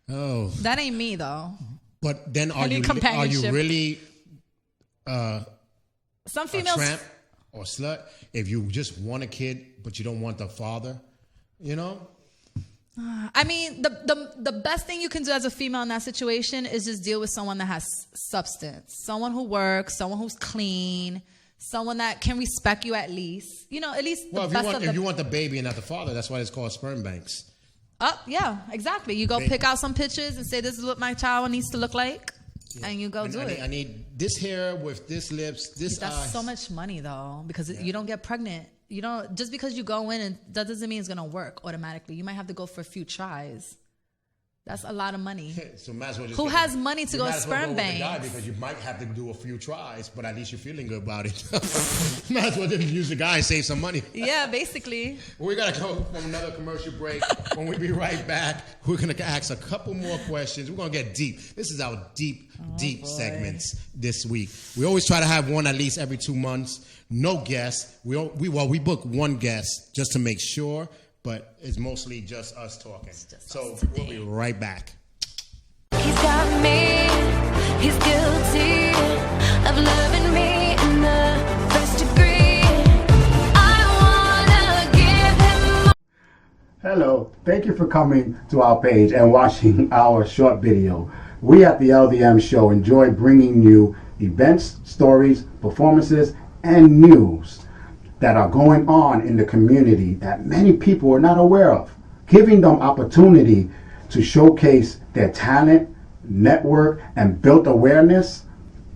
Oh. That ain't me, though. But then are you really some females a tramp or slut if you just want a kid but you don't want the father, you know? I mean, the best thing you can do as a female in that situation is just deal with someone that has substance, someone who works, someone who's clean, someone that can respect you at least. You know, at least if you want the baby and not the father, that's why it's called sperm banks. Yeah, exactly. You go pick out some pictures and say, this is what my child needs to look like. Yeah. And you go do it. I need this hair with this lips, this eyes. That's so much money, though, because you don't get pregnant. You don't, just because you go in, and that doesn't mean it's going to work automatically. You might have to go for a few tries. That's a lot of money. So might as well just who has money to go to sperm banks? Because you might have to do a few tries, but at least you're feeling good about it. Might as well just use the guy and save some money. Yeah, basically. We got to go from another commercial break. When we be right back, we're going to ask a couple more questions. We're going to get deep. This is our deep segments this week. We always try to have one at least every 2 months. No guests. We book one guest just to make sure. But it's mostly just us talking. So we'll be right back. He's got me, he's guilty of loving me in the first degree. I wanna give him. Hello, thank you for coming to our page and watching our short video. We at the LDM Show enjoy bringing you events, stories, performances, and news that are going on in the community that many people are not aware of, giving them opportunity to showcase their talent, network, and build awareness.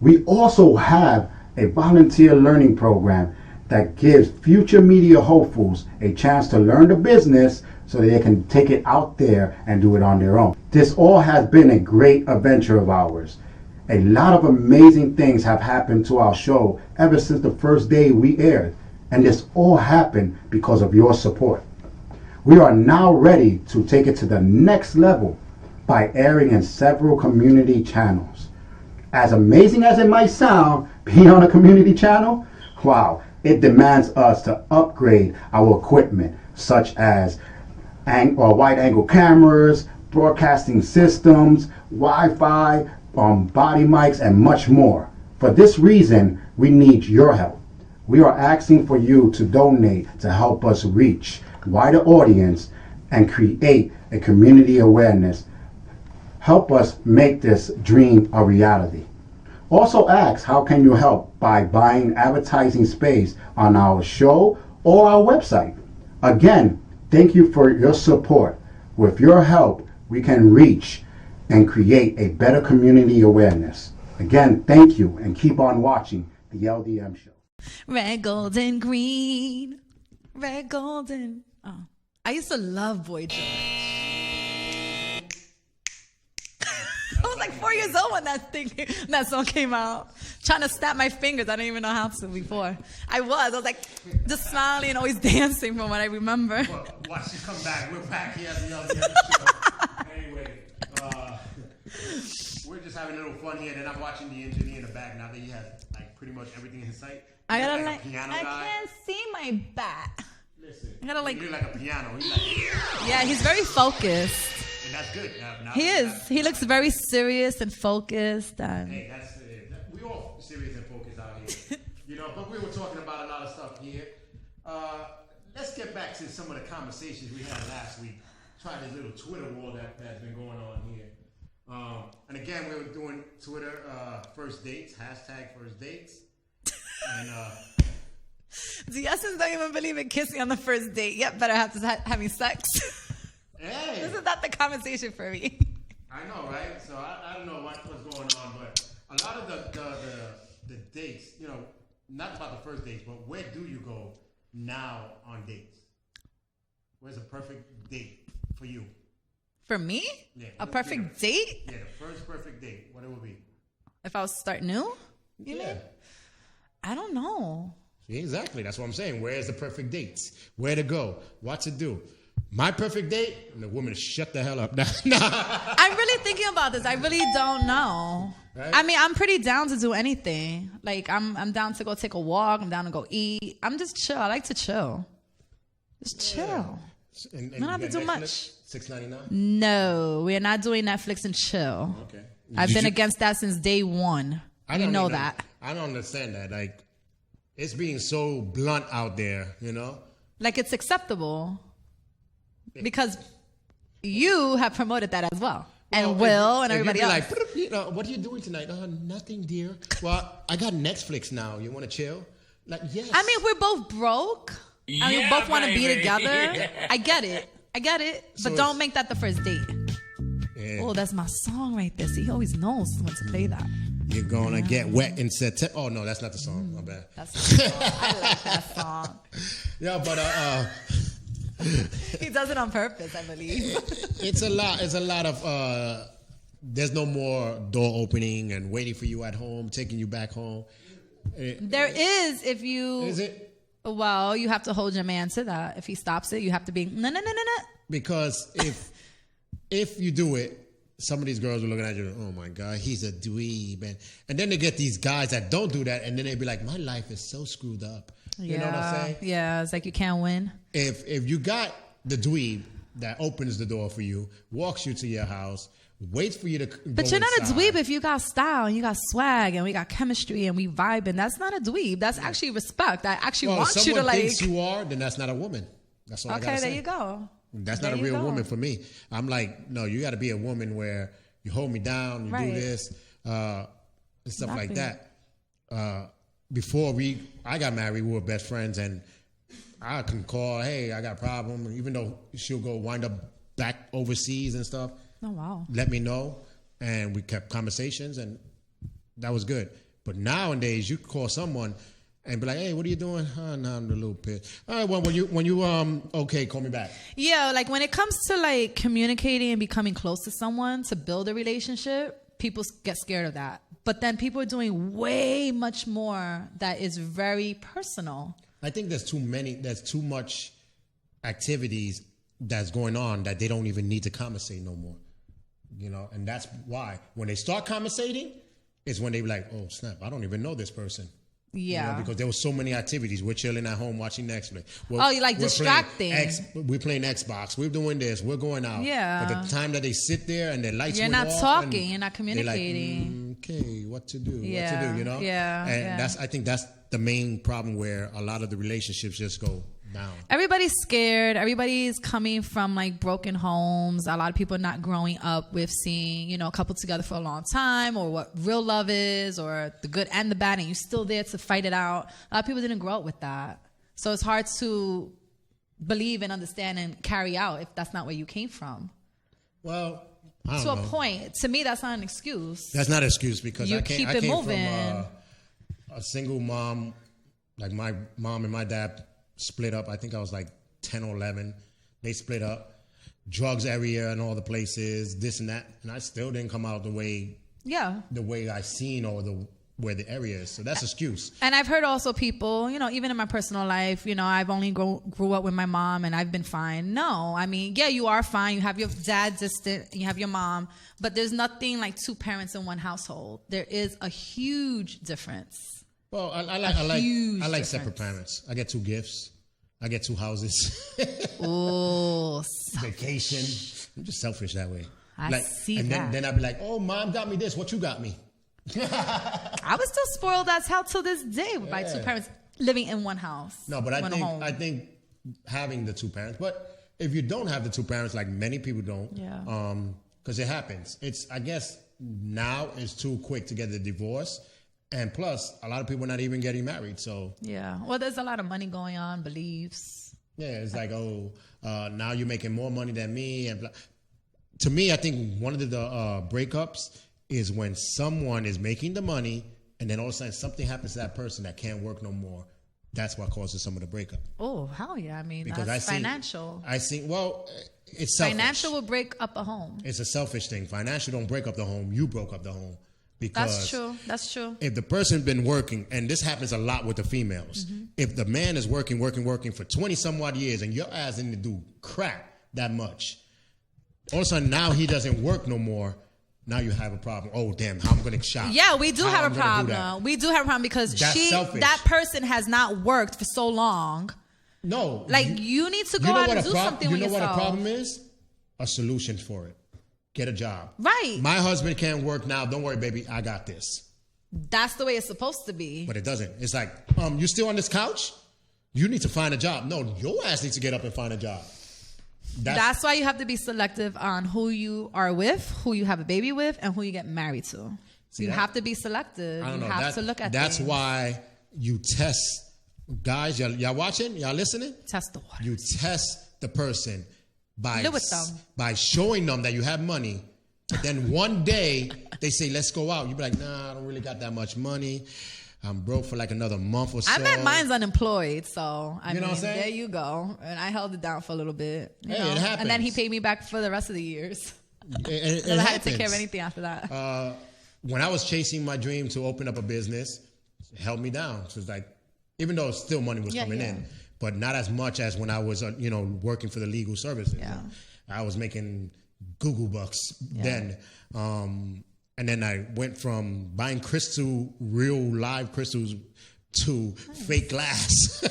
We also have a volunteer learning program that gives future media hopefuls a chance to learn the business so they can take it out there and do it on their own. This all has been a great adventure of ours. A lot of amazing things have happened to our show ever since the first day we aired, and this all happened because of your support. We are now ready to take it to the next level by airing in several community channels. As amazing as it might sound, being on a community channel, wow, it demands us to upgrade our equipment, such as wide angle cameras, broadcasting systems, Wi-Fi, body mics, and much more. For this reason, we need your help. We are asking for you to donate to help us reach a wider audience and create a community awareness. Help us make this dream a reality. Also ask how can you help by buying advertising space on our show or our website. Again, thank you for your support. With your help, we can reach and create a better community awareness. Again, thank you, and keep on watching the LDM Show. Red, gold, and green. Red, gold, and... Oh. I used to love Boy George. I was like 4 years old when that song came out. Trying to snap my fingers. I didn't even know how to before. I was like just smiling and always dancing from what I remember. Well, watch you come back. We're back here at the LDM Show. Anyway, we're just having a little fun here. And I'm watching the engineer in the back now that he has like pretty much everything in his sight. I gotta like a piano guy. can't see my back. Listen, I gotta you're like a piano. He's like, yeah, he's very focused. and that's good. He is. He looks very serious and focused. And hey, we all serious and focused out here. You know, but we were talking about a lot of stuff here. Let's get back to some of the conversations we had last week. Try this little Twitter war that's been going on here. And again, we were doing Twitter first dates, hashtag first dates. And the Essence don't even believe in kissing on the first date. Yep, better have to having sex. hey, This is not the conversation for me. I know, right? So I don't know what's going on, but a lot of the dates, you know, not about the first dates, but where do you go now on dates? Where's a perfect date for you? For me? Yeah. A perfect date? Yeah, the first perfect date. What it would be? If I was to start new? You mean? I don't know. Exactly. That's what I'm saying. Where's the perfect dates? Where to go? What to do? My perfect date? And the woman shut the hell up. Nah. I'm really thinking about this. I really don't know. Right? I mean, I'm pretty down to do anything. Like, I'm down to go take a walk. I'm down to go eat. I'm just chill. I like to chill. Just chill. And don't have to do Netflix, much. $6.99? No, we're not doing Netflix and chill. Okay. I've been against that since day one. You know that. I don't understand that. Like, it's being so blunt out there, you know? Like, it's acceptable. Because you have promoted that as well. And Will and everybody else. Like, you know, what are you doing tonight? Nothing, dear. Well, I got Netflix now. You want to chill? Like, yes. I mean, we're both broke. Yeah, and we both want to be together. Yeah. I get it. So but don't make that the first date. Yeah. Oh, that's my song right there. See, he always knows when to play that. You're gonna get wet in September. Oh no, that's not the song. My bad. That's the song. I like that song. Yeah, but he does it on purpose, I believe. It's a lot of there's no more door opening and waiting for you at home, taking you back home. There is if you. Is it? Well, you have to hold your man to that. If he stops it, you have to be no. Because if you do it, some of these girls are looking at you, oh my God, he's a dweeb. And then they get these guys that don't do that, and then they be like, my life is so screwed up. You know what I'm saying? Yeah, it's like you can't win. If you got the dweeb that opens the door for you, walks you to your house, waits for you to But you're not inside. A dweeb if you got style and you got swag and we got chemistry and we vibing. That's not a dweeb. That's actually respect. I actually want you to like. If someone thinks you are, then that's not a woman. That's all I gotta say. Okay, there you go. That's not a real woman for me. I'm like, no, you got to be a woman where you hold me down, you do this, and stuff like that. Before I got married, we were best friends, and I can call, hey, I got a problem, even though she'll go wind up back overseas and stuff. Oh, wow. Let me know, and we kept conversations, and that was good. But nowadays, you call someone and be like, hey, what are you doing? Oh, no, I'm a little pissed. All right, well, when you okay, call me back. Yeah, like when it comes to like communicating and becoming close to someone to build a relationship, people get scared of that. But then people are doing way much more that is very personal. I think there's too much activities that's going on that they don't even need to conversate no more. You know, and that's why when they start conversating, it's when they be like, oh, snap, I don't even know this person. Yeah. You know, because there was so many activities. We're chilling at home watching Netflix. You like distracting. We're playing Xbox. We're doing this. We're going out. Yeah. But the time that they sit there and their lights You're went not off talking. You're not communicating. Like, okay, what to do? Yeah. What to do, you know? Yeah. And I think that's the main problem where a lot of the relationships just go down. Everybody's scared. Everybody's coming from like broken homes. A lot of people not growing up with seeing, you know, a couple together for a long time, or what real love is, or the good and the bad, and you're still there to fight it out. A lot of people didn't grow up with that. So it's hard to believe and understand and carry out if that's not where you came from. Well, I don't to know. A point. To me, that's not an excuse. That's not an excuse because You I came moving. from a single mom. Like my mom and my dad split up. I think I was like 10 or 11. They split up. Drugs everywhere in all the places, this and that. And I still didn't come out the way I seen or where the area is. So that's an excuse. And I've heard also people, you know, even in my personal life, you know, I've only grew up with my mom and I've been fine. No, I mean, yeah, you are fine. You have your dad distant, you have your mom, but there's nothing like two parents in one household. There is a huge difference. Well, I like separate parents. I get 2 gifts. I get 2 houses. Oh, vacation. I'm just selfish that way. I see and that. Then I'd be like, oh, mom got me this. What you got me? I was still spoiled as hell till this day with my 2 parents living in one house. No, but I think having the 2 parents. But if you don't have the 2 parents, like many people don't, because it happens. I guess now it's too quick to get the divorce. And plus, a lot of people are not even getting married. So yeah, well, there's a lot of money going on, beliefs. Yeah, it's like, now you're making more money than me. And to me, I think one of the breakups is when someone is making the money, and then all of a sudden something happens to that person that can't work no more. That's what causes some of the breakup. Oh, hell yeah! I mean, because that's financial. It's selfish. Financial will break up a home. It's a selfish thing. Financial don't break up the home. You broke up the home. Because That's true. If the person been working, and this happens a lot with the females, if the man is working for 20 some odd years and your ass didn't do crap that much, all of a sudden now he doesn't work no more. Now you have a problem. Oh, damn, how I'm going to shop. Yeah, we do have a problem. We do have a problem because that person has not worked for so long. No. Like, you need to go out and do something with yourself. You know what a problem is? A solution for it. Get a job. Right. My husband can't work now. Don't worry, baby. I got this. That's the way it's supposed to be. But it doesn't. It's like, you still on this couch? You need to find a job. No, your ass needs to get up and find a job. That's why you have to be selective on who you are with, who you have a baby with, and who you get married to. You have to be selective. You have to look at That's why you test. Guys, y'all watching? Y'all listening? Test the water. You test the person by showing them that you have money. But then one day they say, let's go out. You be like, nah, I don't really got that much money. I'm broke for like another month or so. I met mine's unemployed, so I mean, what I'm saying? There you go. And I held it down for a little bit. You know? It happens. And then he paid me back for the rest of the years. It I had to take care of anything after that. When I was chasing my dream to open up a business, it held me down. So it's like, even though still money was coming in, but not as much as when I was, working for the legal services. Yeah. I was making Google bucks then. And then I went from buying real live crystals to fake glass.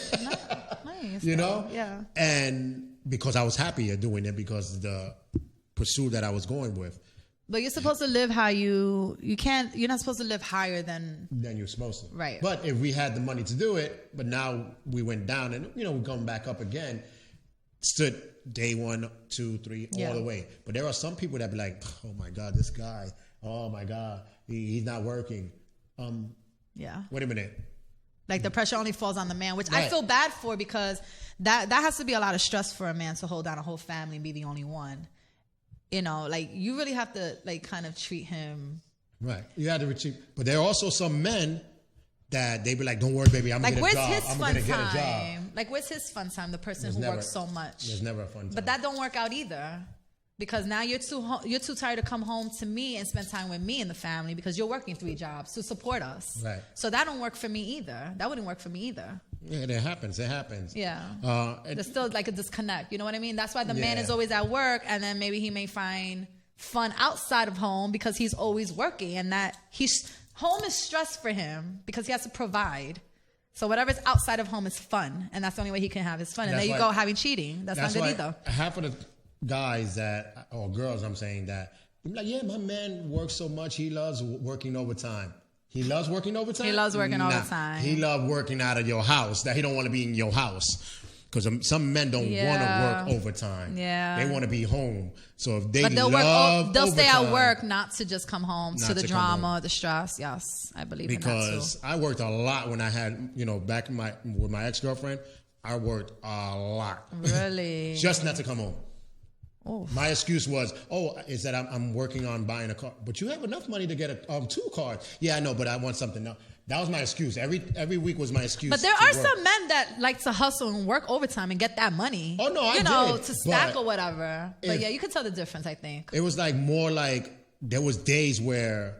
Nice. You know? Yeah. And because I was happier doing it because of the pursuit that I was going with. But you're supposed to live how you're not supposed to live higher than you're supposed to. Right. But if we had the money to do it, but now we went down and, we're going back up again. stood day 1, 2, 3, all the way. But there are some people that be like, oh my God, this guy, oh my God, he's not working. Wait a minute. Like the pressure only falls on the man, which I feel bad for, because that has to be a lot of stress for a man to hold down a whole family and be the only one. You know, like you really have to like kind of treat him. Right. You have to treat. But there are also some men that they be like, don't worry, baby, I'm going to get a job. I'm going to get a job. Like, where's his fun time? The person who works so much. There's never a fun time. But that don't work out either. Because now you're too tired to come home to me and spend time with me and the family because you're working 3 jobs to support us. Right. So that don't work for me either. That wouldn't work for me either. Yeah, it happens. It happens. Yeah. There's still like a disconnect. You know what I mean? That's why the man is always at work, and then maybe he may find fun outside of home because he's always working, and that home is stress for him because he has to provide. So whatever's outside of home is fun, and that's the only way he can have his fun. And there you go, having cheating. That's not good either. Half of the guys or girls, I'm saying that, I'm like, yeah, my man works so much. He loves working overtime. He loves working overtime? He loves working overtime. He loves working out of your house. That he don't want to be in your house. Because some men don't want to work overtime. Yeah. They want to be home. So if they'll stay at work not to just come home to the drama, the stress. Yes, I believe in that too. Because I worked a lot when I had, back with my ex-girlfriend, I worked a lot. Really? Just not to come home. Oh. My excuse was, is that I'm working on buying a car. But you have enough money to get 2 cars. Yeah, I know, but I want something else. That was my excuse. Every week was my excuse. But there are some men that like to hustle and work overtime and get that money. Oh, no, I did. To stack or whatever. But yeah, you can tell the difference, I think. It was like more like there was days where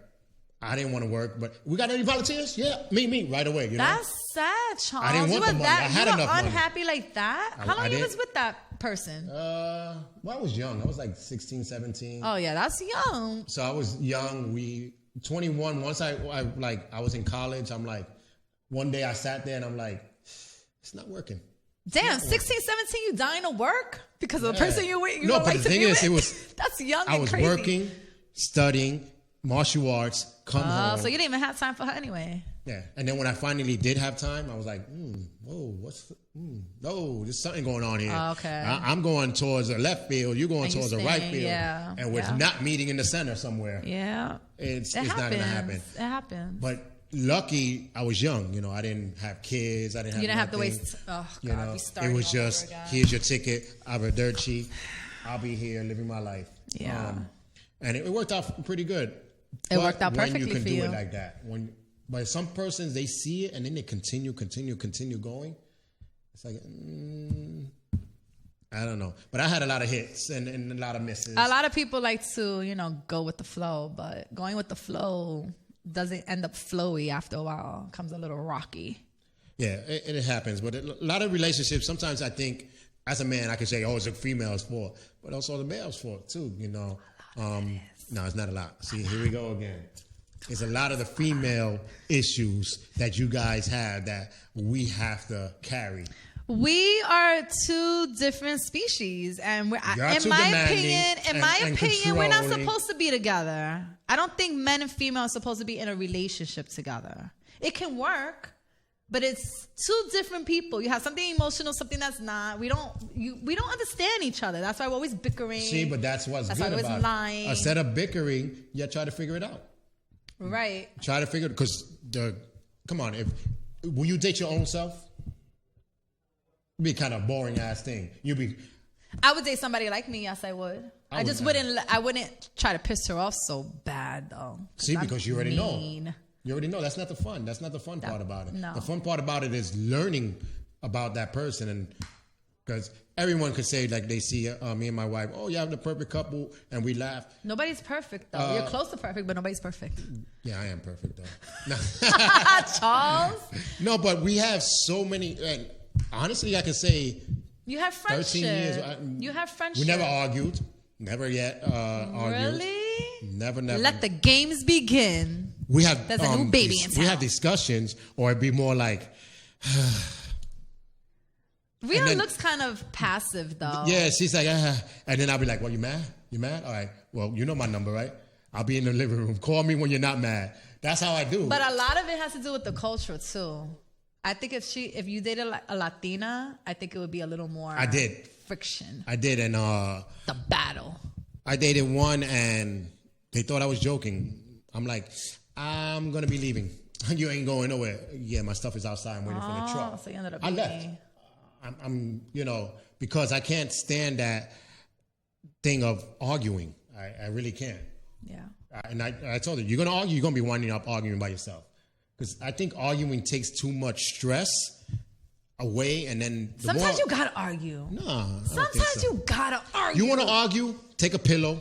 I didn't want to work, but we got any volunteers? Yeah, me, right away. That's sad, Charles. I didn't want the money. I had enough money. Unhappy like that? How long you was with that person? Well, I was young. I was like 16, 17. Oh, yeah, that's young. So I was young. 21. Once I was in college, I'm like, one day I sat there and I'm like, it's not working. Damn, 16, 17, you dying to work because of the person you with? No, but the thing is, that's young. I was crazy. working, studying, martial arts, come home. So you didn't even have time for her anyway. Yeah, and then when I finally did have time, I was like, there's something going on here. Okay. I'm going towards the left field, you're going towards the right field. Yeah. And we're not meeting in the center somewhere. Yeah. It's not going to happen. It happens. But lucky, I was young. I didn't have kids. You didn't have to waste. Oh, God, it was just, here's your ticket. I have a dirt sheet. I'll be here living my life. Yeah. And it worked out pretty good. It worked out perfectly for you. When you can do it like that. But some persons, they see it and then they continue going. It's like, I don't know. But I had a lot of hits and a lot of misses. A lot of people like to, go with the flow. But going with the flow doesn't end up flowy after a while. It comes a little rocky. Yeah, it happens. But a lot of relationships, sometimes I think, as a man, I can say, it's a female's fault. But also the male's fault, too, No, it's not a lot. See, here we go again. It's a lot of the female issues that you guys have that we have to carry. We are 2 different species, and in my opinion, we're not supposed to be together. I don't think men and female are supposed to be in a relationship together. It can work, but it's 2 different people. You have something emotional, something that's not. We don't understand each other. That's why we're always bickering. See, but that's what's good about lying. It. Instead of bickering, you try to figure it out. Right. Try to figure it, because come on, will you date your own self? It'd be kind of boring ass thing. I would date somebody like me. Yes, I would. I wouldn't try to piss her off so bad though. See, because you already know. You already know. That's not the fun. That's not the fun part about it. No. The fun part about it is learning about that person, and because everyone could say, like, they see me and my wife, you have the perfect couple, and we laugh. Nobody's perfect, though. You're close to perfect, but nobody's perfect. Yeah, I am perfect, though. Charles? No, but we have so many, and honestly, I can say you have friendship. 13 years. You have friendship. We never argued. Never yet argued. Really? Never. Let the games begin. There's a new baby in town. We have discussions, or it'd be more like... Rhea looks kind of passive, though. Yeah, she's like, and then I'll be like, well, you mad? You mad? All right. Well, you know my number, right? I'll be in the living room. Call me when you're not mad. That's how I do. But a lot of it has to do with the culture, too. I think if you dated a Latina, I think it would be a little more. I did. Friction. I did, and the battle. I dated one, and they thought I was joking. I'm like, I'm gonna be leaving. You ain't going nowhere. Yeah, my stuff is outside. I'm waiting for the truck. So you ended up. I left. I'm because I can't stand that thing of arguing. I really can't. Yeah. And I told her, you're gonna argue. You're gonna be winding up arguing by yourself. Because I think arguing takes too much stress away, and then sometimes you gotta argue. Nah, sometimes you gotta argue. You want to argue? Take a pillow,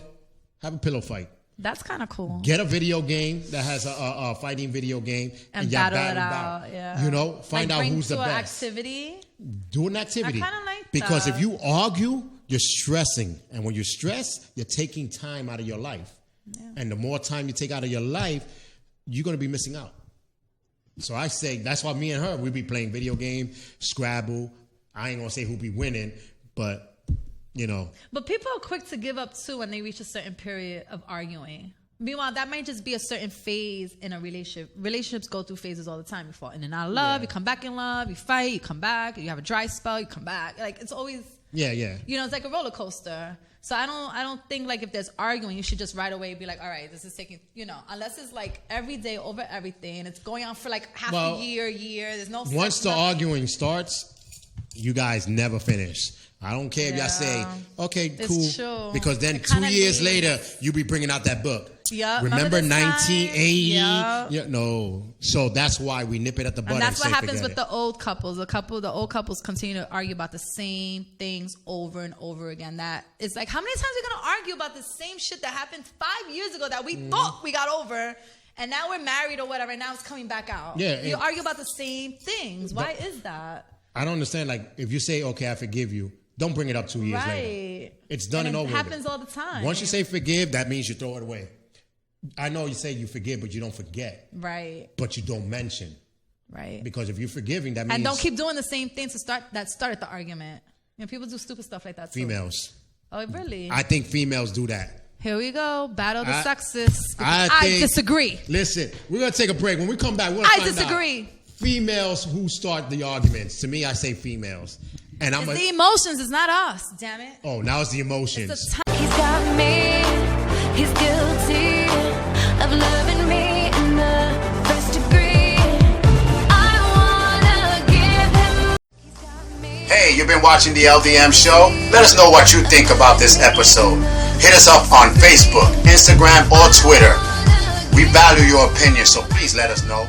have a pillow fight. That's kind of cool. Get a video game that has a fighting video game and battle it out. Yeah, you know, find out who's the best. Activity. Do an activity. I kind of like because that. if you argue, you're stressing, and when you're stressed, you're taking time out of your life. Yeah. And the more time you take out of your life, you're gonna be missing out. So I say that's why me and her, we be playing video game, Scrabble. I ain't gonna say who be winning, but you know. But people are quick to give up too when they reach a certain period of arguing. Meanwhile, that might just be a certain phase in a relationship. Relationships go through phases all the time. You fall in and out of love, you come back in love, you fight, you come back, you have a dry spell, you come back. Like it's always yeah. You know, it's like a roller coaster. So I don't think like if there's arguing, you should just right away be like, all right, this is taking, you know, unless it's like every day over everything and it's going on for like half a year. There's no. Once the arguing starts, you guys never finish. I don't care if y'all say, okay, cool. True. Because then 2 years later, you be bringing out that book. Yeah. Remember 1980? Yeah. No. So that's why we nip it at the bud. And that's what happens with the old couples. The old couples continue to argue about the same things over and over again. That it's like, how many times are we going to argue about the same shit that happened 5 years ago that we thought we got over? And now we're married or whatever. And now it's coming back out. Yeah. You argue about the same things. Why is that? I don't understand. Like, if you say, okay, I forgive you, don't bring it up 2 years later. It's done and over. It happens all the time. Once you say forgive, that means you throw it away. I know you say you forgive, but you don't forget. Right. But you don't mention. Right. Because if you're forgiving, that means... And don't keep doing the same thing that started the argument. You know, people do stupid stuff like that too. Females. Oh, really? I think females do that. Here we go. Battle the sexist. I disagree. Listen, we're going to take a break. When we come back, we're going to find disagree. out females who start the arguments. To me, I say females. And it's the emotions. It's not us. Damn it. Oh, now it's the emotions. He's got me. He's guilty of loving me in the first degree. I wanna give him. Hey, you've been watching the LDM Show? Let us know what you think about this episode. Hit us up on Facebook, Instagram, or Twitter. We value your opinion, so please let us know.